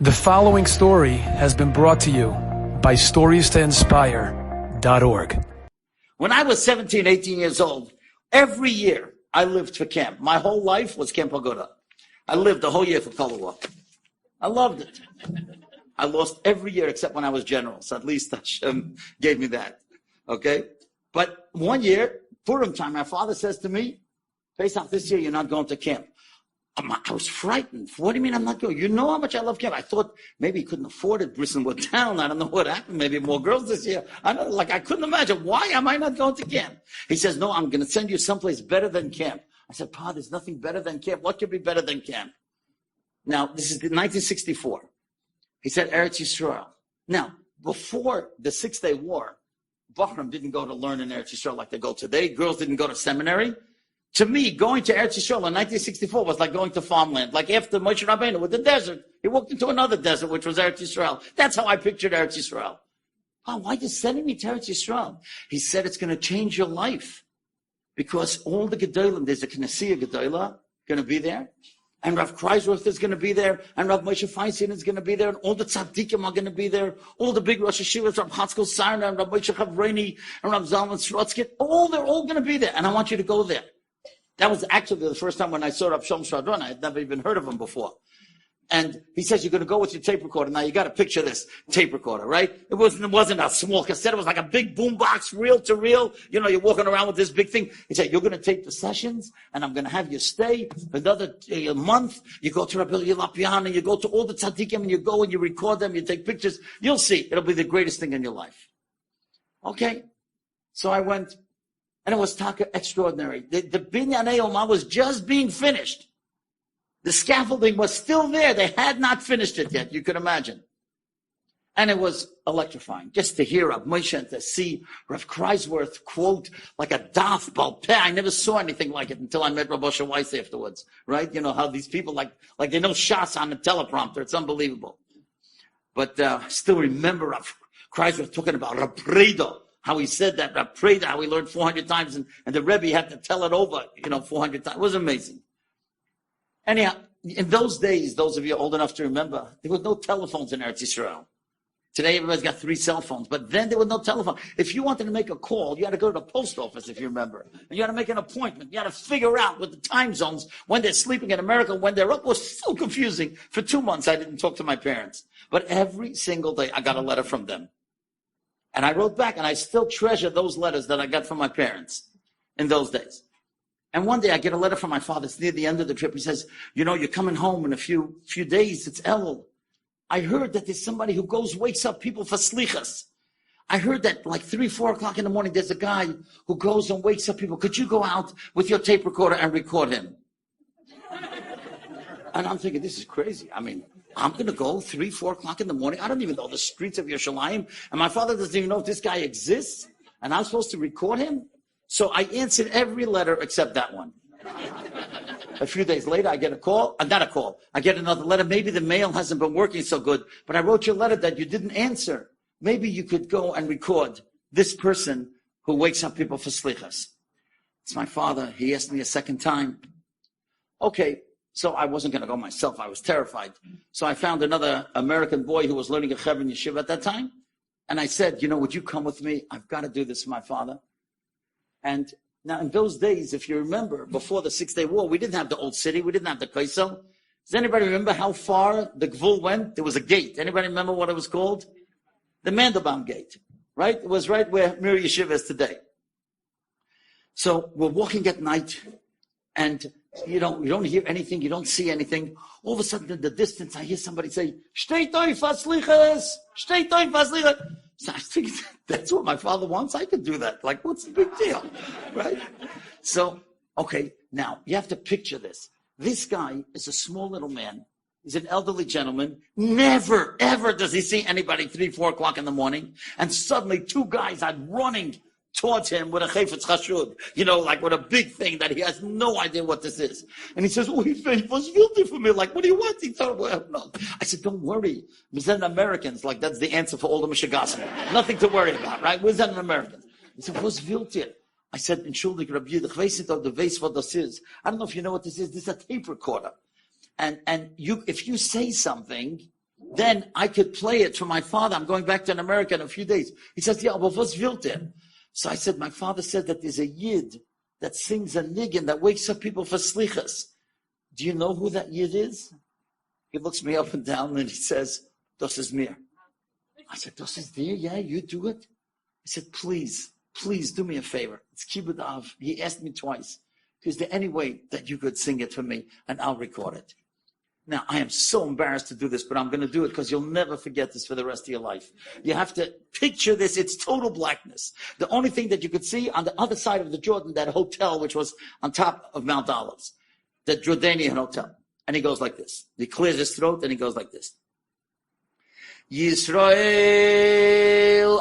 The following story has been brought to you by StoriesToInspire.org. When I was 17, 18 years old, every year I lived for camp. My whole life was Camp Pagoda. I lived the whole year for Color War. I loved it. I lost every year except when I was general, so at least Hashem gave me that. Okay? But one year, Purim time, my father says to me, Paysach, this year you're not going to camp. I was frightened. What do you mean I'm not going? You know how much I love camp. I thought maybe he couldn't afford it. Brisson went down. I don't know what happened. Maybe more girls this year. I couldn't imagine. Why am I not going to camp? He says, no, I'm going to send you someplace better than camp. I said, Pa, there's nothing better than camp. What could be better than camp? Now, this is 1964. He said, Eretz Yisrael. Now, before the 6-Day War, Bahram didn't go to learn in Eretz Yisrael like they go today. Girls didn't go to seminary. To me, going to Eretz Yisrael in 1964 was like going to farmland. Like after Moshe Rabbeinu with the desert, he walked into another desert, which was Eretz Yisrael. That's how I pictured Eretz Yisrael. Oh, why are you sending me to Eretz Yisrael? He said it's going to change your life. Because all the Gedolim, there's a Knessia Gedola going to be there. And Rav Kreisworth is going to be there. And Rav Moshe Feinstein is going to be there. And all the tzaddikim are going to be there. All the big Rosh Hashivas, Rav Chatzkel Sarna, and Rav Moshe Chavreini, and Rav Zalman Srotsky. They're all going to be there. And I want you to go there. That was actually the first time when I saw Rav Shalom Shadron. I had never even heard of him before. And he says, you're going to go with your tape recorder. Now, you got to picture this tape recorder, right? It wasn't a small cassette. It was like a big boom box, reel to reel. You know, you're walking around with this big thing. He said, you're going to tape the sessions, and I'm going to have you stay for another month. You go to Rabbi Lapian, and you go to all the tzaddikim, and you go and you record them, you take pictures. You'll see. It'll be the greatest thing in your life. Okay. So I went. And it was taka extraordinary. The Binyanei Omah was just being finished. The scaffolding was still there. They had not finished it yet. You could imagine. And it was electrifying. Just to hear Rav Moshe and to see Rav Kreisworth quote like a daf balpeh. I never saw anything like it until I met Rav Moshe Weiss afterwards. Right? You know how these people like they know Shas on the teleprompter. It's unbelievable. But I still remember Rav Kreisworth talking about Rav Predo. How he said that, I prayed how he learned 400 times, and the Rebbe had to tell it over, 400 times. It was amazing. Anyhow, in those days, those of you old enough to remember, there was no telephones in Eretz Yisrael. Today, everybody's got 3 cell phones, but then there was no telephone. If you wanted to make a call, you had to go to the post office, if you remember. And you had to make an appointment. You had to figure out with the time zones when they're sleeping in America, when they're up. It was so confusing. For 2 months, I didn't talk to my parents. But every single day, I got a letter from them. And I wrote back, and I still treasure those letters that I got from my parents in those days. And one day I get a letter from my father. It's near the end of the trip. He says, you're coming home in a few days. It's Elul. I heard that there's somebody who wakes up people for slichas. I heard that like 3, 4 o'clock in the morning, there's a guy who goes and wakes up people. Could you go out with your tape recorder and record him? And I'm thinking, this is crazy. I mean, I'm going to go 3, 4 o'clock in the morning. I don't even know the streets of Yerushalayim. And my father doesn't even know if this guy exists. And I'm supposed to record him? So I answered every letter except that one. A few days later, I get a call. Not a call. I get another letter. Maybe the mail hasn't been working so good. But I wrote you a letter that you didn't answer. Maybe you could go and record this person who wakes up people for slichas. It's my father. He asked me a second time. Okay. So I wasn't going to go myself. I was terrified. So I found another American boy who was learning a Chevron Yeshiva at that time. And I said, would you come with me? I've got to do this for my father. And now in those days, if you remember, before the 6-Day War, we didn't have the old city. We didn't have the Kaisel. Does anybody remember how far the Gvul went? There was a gate. Anybody remember what it was called? The Mandelbaum Gate, right? It was right where Mir Yeshiva is today. So we're walking at night, and you don't hear anything, you don't see anything. All of a sudden, in the distance, I hear somebody say, "Shtei toif aslichas, shtei toif aslichas." So I think that's what my father wants. I could do that. Like, what's the big deal, right? So, okay, now you have to picture this. This guy is a small little man. He's an elderly gentleman. Never, ever does he see anybody 3, 4 o'clock in the morning. And suddenly, 2 guys are running towards him with a chayfetz chashud, like with a big thing that he has no idea what this is. And he says, he was guilty for me. Like, what do you want? He thought, well, no. I said, don't worry. We're Zen Americans. Like, that's the answer for all the Mishigasim. Nothing to worry about, right? We're Zen Americans. He said, was guilty. I said, Entschuldig, Rabbi, ich weiß nicht, ob du weißt, what this is. I don't know if you know what this is. This is a tape recorder. And if you say something, then I could play it for my father. I'm going back to America in a few days. He says, yeah, but what's wilt there? So I said, my father said that there's a yid that sings a niggin that wakes up people for slichas. Do you know who that yid is? He looks me up and down and he says, Das is mir. I said, Das is dir? Yeah, you do it? He said, please do me a favor. It's Kibbutz Av. He asked me twice, is there any way that you could sing it for me and I'll record it? Now, I am so embarrassed to do this, but I'm going to do it because you'll never forget this for the rest of your life. You have to picture this. It's total blackness. The only thing that you could see on the other side of the Jordan, that hotel, which was on top of Mount Olives, the Jordanian hotel. And he goes like this. He clears his throat and he goes like this. Yisrael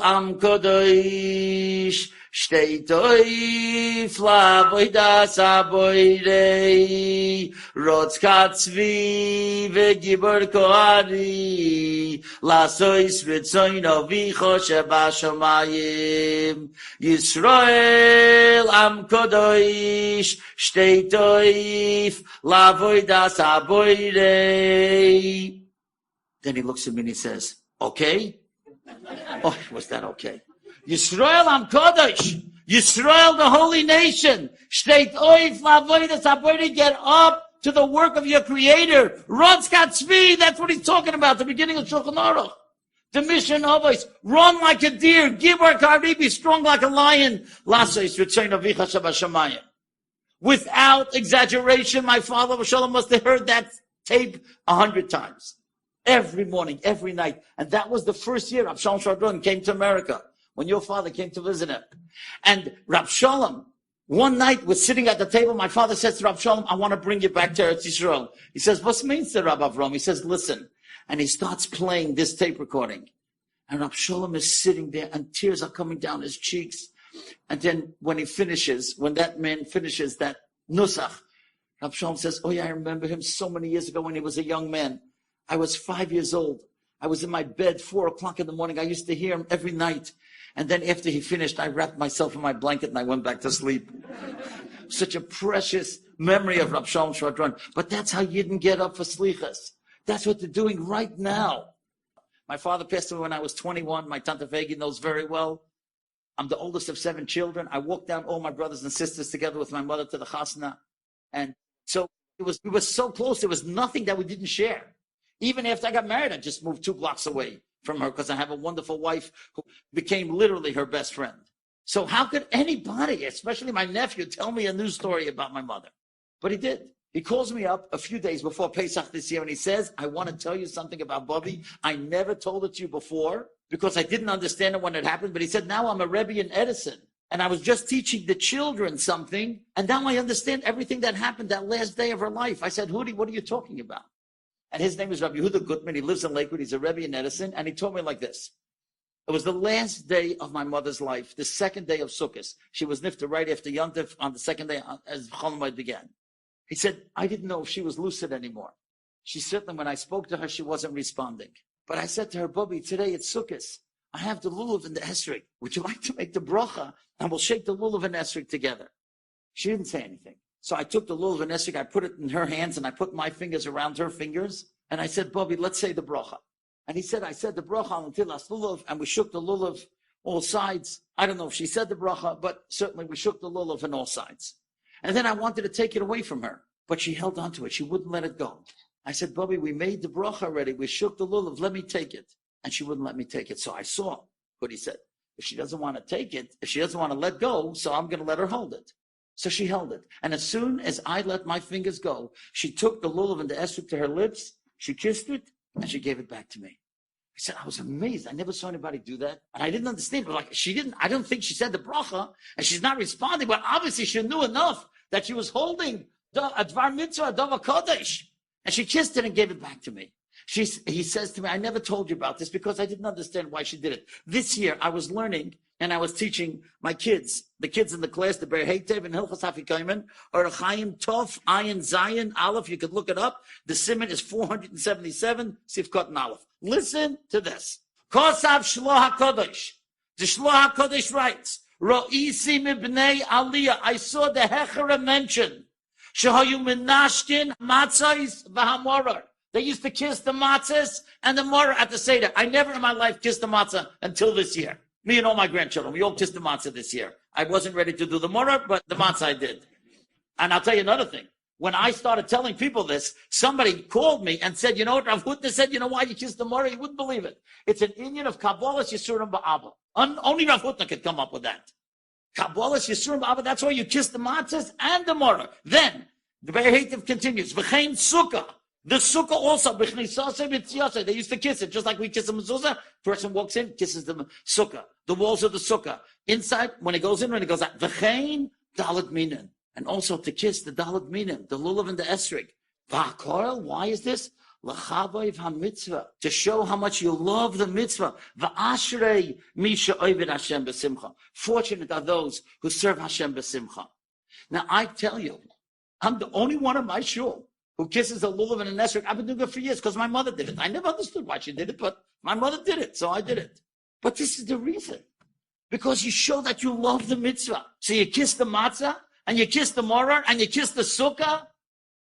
am kodosh steht auf lavodas aboirei rotzkat tzvi vegibor koari lasois ritzoin avicho shebashamayim Yisrael am kodosh steht auf lavodas aboirei. Then he looks at me and he says, okay? Oh, was that okay? Yisrael am Kodesh. Yisrael, the holy nation. Shteit oif lavodas haboirei, get up to the work of your creator. Rotzkat tzvi, that's what he's talking about, the beginning of Shulchan Aruch. The mission of us. Run like a deer. Gibor kari, be strong like a lion. Lasois ritzoin avicha shabashamayim. Without exaggeration, my father Shalom must have heard that tape 100 times. Every morning, every night. And that was the first year Rab Shalom Shadron came to America, when your father came to visit him. And Rab Shalom, one night, was sitting at the table. My father says to Rab Shalom, I want to bring you back to Eretz Yisrael. He says, what's means to Rab Avram? He says, listen. And he starts playing this tape recording. And Rab Shalom is sitting there, and tears are coming down his cheeks. And then when that man finishes that nusach, Rab Shalom says, oh yeah, I remember him so many years ago when he was a young man. I was 5 years old. I was in my bed 4 o'clock in the morning. I used to hear him every night. And then after he finished, I wrapped myself in my blanket and I went back to sleep. Such a precious memory of Rab Shalom Shadron. But that's how you didn't get up for slichas. That's what they're doing right now. My father passed away when I was 21. My Tante Fegi knows very well. I'm the oldest of 7 children. I walked down all my brothers and sisters together with my mother to the chasna. And so we were so close. There was nothing that we didn't share. Even after I got married, I just moved 2 blocks away from her because I have a wonderful wife who became literally her best friend. So how could anybody, especially my nephew, tell me a new story about my mother? But he did. He calls me up a few days before Paysach this year and he says, I want to tell you something about Bobby. I never told it to you before because I didn't understand it when it happened. But he said, now I'm a Rebbe in Edison. And I was just teaching the children something. And now I understand everything that happened that last day of her life. I said, Hudi, what are you talking about? And his name is Rabbi Yehuda Gutman. He lives in Lakewood. He's a Rebbe in Edison. And he told me like this. It was the last day of my mother's life, the second day of Sukkot. She was nifta right after Yom Tov on the second day as Chol Hamoed began. He said, I didn't know if she was lucid anymore. She certainly, when I spoke to her, she wasn't responding. But I said to her, Bobby, today it's Sukkot. I have the lulav and the esrog. Would you like to make the bracha? And we'll shake the lulav and esrog together. She didn't say anything. So I took the lulav and esrog, I put it in her hands, and I put my fingers around her fingers. And I said, Bobby, let's say the bracha. And he said, I said the bracha on Tilas lulav, and we shook the lulav all sides. I don't know if she said the bracha, but certainly we shook the lulav on all sides. And then I wanted to take it away from her, but she held on to it. She wouldn't let it go. I said, Bobby, we made the bracha already. We shook the lulav. Let me take it. And she wouldn't let me take it. So I saw what he said. If she doesn't want to take it, if she doesn't want to let go, so I'm going to let her hold it. So she held it. And as soon as I let my fingers go, she took the lulav and the esrog to her lips, she kissed it, and she gave it back to me. I said, I was amazed. I never saw anybody do that. And I didn't understand. But like, I don't think she said the bracha, and she's not responding, but obviously she knew enough that she was holding the Advar Mitzvah, Dava Kodesh. And she kissed it and gave it back to me. He says to me, I never told you about this because I didn't understand why she did it. This year, I was learning and I was teaching my kids, the kids in the class, the Ber Heitev and Hilchas Hafikomen, or Chaim Tov, Ayin Zayin, Aleph, you could look it up. The Siman is 477, Sifkot and Aleph. Listen to this. Kosav Shloh HaKodesh. The Shloh HaKodesh writes, Ro'isi mibnei Aliyah. I saw the Hechera mention. Shehayu menashkin matzais v'hamorar. They used to kiss the matzahs and the maror at the Seder. I never in my life kissed the matzah until this year. Me and all my grandchildren, we all kissed the matzah this year. I wasn't ready to do the maror, but the matzah I did. And I'll tell you another thing. When I started telling people this, somebody called me and said, you know what Rav Hutner said? You know why you kiss the maror? You wouldn't believe it. It's an inyan of Kabbalas Yisurim Ba'aba. Only Rav Hutner could come up with that. Kabbalas Yisurim Ba'aba, that's why you kiss the matzahs and the maror. Then, the Be'ehitiv continues, V'chein Sukkah. The Sukkah also, they used to kiss it, just like we kiss a mezuzah. Person walks in, kisses the Sukkah. The walls of the Sukkah. Inside, when it goes in, when it goes out. V'chein Dalet Minen. And also to kiss the Dalet Minim, the Lulav and the Esrig. V'akorel, why is this? L'chavoiv ha-mitzvah, to show how much you love the mitzvah. V'ashrei misha oived Hashem b'simcha. Fortunate are those who serve Hashem b'simcha. Now I tell you, I'm the only one in my shul who kisses a Lulav and an Esrig. I've been doing it for years because my mother did it. I never understood why she did it, but my mother did it, so I did it. But this is the reason. Because you show that you love the mitzvah. So you kiss the matzah, and you kiss the maror, and you kiss the sukkah.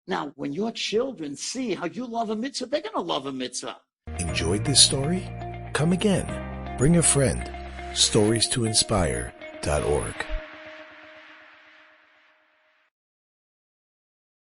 Now, when your children see how you love a mitzvah, they're going to love a mitzvah. Enjoyed this story? Come again. Bring a friend. StoriesToInspire.org